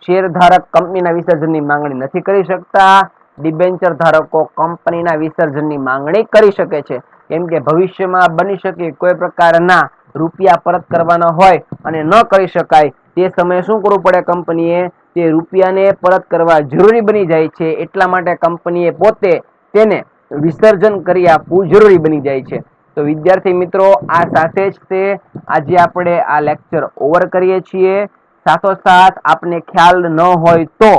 શેરધારક કંપનીના વિસર્જનની માંગણી નથી કરી શકતા. ડિબેન્ચર ધારકો કંપનીના વિસર્જનની માંગણી કરી શકે છે. કેમ કે ભવિષ્યમાં બની શકે કોઈ પ્રકારના રૂપિયા પરત કરવાના હોય અને ન કરી શકાય તે સમયે શું કરવું પડે? કંપનીએ તે રૂપિયાને પરત કરવા જરૂરી બની જાય છે. એટલા માટે કંપનીએ પોતે તેને વિસર્જન કરી આપવું જરૂરી બની જાય છે. તો વિદ્યાર્થી મિત્રો, આ સાથે જ તે આજે આપણે આ લેક્ચર ઓવર કરીએ છીએ. સાથોસાથ આપને ખ્યાલ ન હોય તો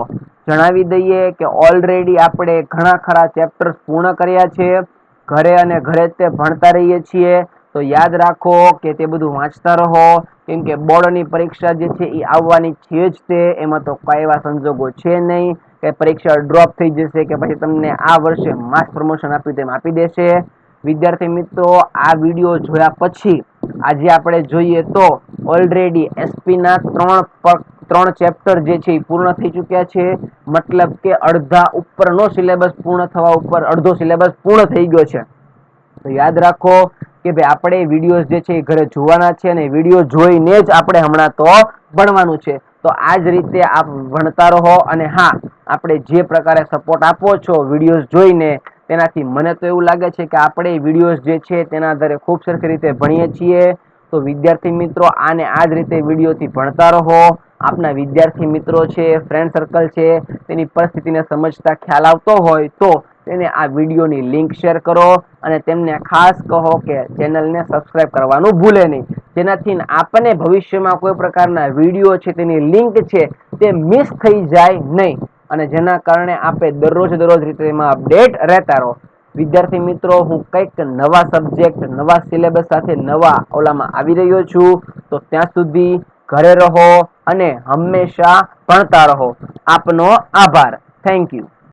જણાવી દઈએ કે ઓલરેડી આપણે ઘણા ખરા ચેપ્ટર્સ પૂર્ણ કર્યા છે. ઘરે અને ઘરે તે ભણતા રહીએ છીએ. તો યાદ રાખો કે તે બધું વાંચતા રહો, કેમ કે બોર્ડની પરીક્ષા જે છે એ આવવાની છે જ તે. એમાં તો કઈ એવા સંજોગો છે નહીં કે પરીક્ષા ડ્રોપ થઈ જશે કે પછી તમને આ વર્ષે માસ પ્રમોશન આપ્યું તેમ આપી દેશે. વિદ્યાર્થી મિત્રો, આ વિડીયો જોયા પછી આજે આપણે જોઈએ તો ઓલરેડી એસપી ના ત્રણ ચેપ્ટર જે છે એ પૂર્ણ થઈ ચુક્યા છે. મતલબ કે અડધા ઉપરનો સિલેબસ પૂર્ણ થવા ઉપર અડધો સિલેબસ પૂર્ણ થઈ ગયો છે. તો યાદ રાખો કે ભાઈ આપણે વિડીયોઝ જે છે એ ઘરે જોવાના છે અને વિડીયો જોઈને જ આપણે હમણાં તો ભણવાનું છે. તો આ જ રીતે આપ ભણતા રહો. અને હા, આપણે જે પ્રકારે સપોર્ટ આપો છો વિડીયોઝ જોઈને તેનાથી મને તો એવું લાગે છે કે આપણે વિડીયોઝ જે છે તેના આધારે ખૂબ સરખી રીતે ભણીએ છીએ. તો વિદ્યાર્થી મિત્રો, આને આ જ રીતે વિડીયોથી ભણતા રહો. આપના વિદ્યાર્થી મિત્રો છે, ફ્રેન્ડ સર્કલ છે, તેની પરિસ્થિતિને સમજતા ખ્યાલ આવતો હોય તો તેને આ વિડીયોની લિંક શેર કરો અને તેમને ખાસ કહો કે ચેનલને સબસ્ક્રાઇબ કરવાનું ભૂલે નહીં, જેનાથી આપણને ભવિષ્યમાં કોઈ પ્રકારના વિડીયો છે તેની લિંક છે તે મિસ થઈ જાય નહીં અને જેના કારણે આપણે દરરોજ રીતે એમાં અપડેટ રહેતા રહો. વિદ્યાર્થી મિત્રો, હું કંઈક નવા સબ્જેક્ટ, નવા સિલેબસ સાથે નવા ઓલામાં આવી રહ્યો છું. તો ત્યાં સુધી ઘરે રહો અને હંમેશા ભણતા રહો. આપનો આભાર. Thank you.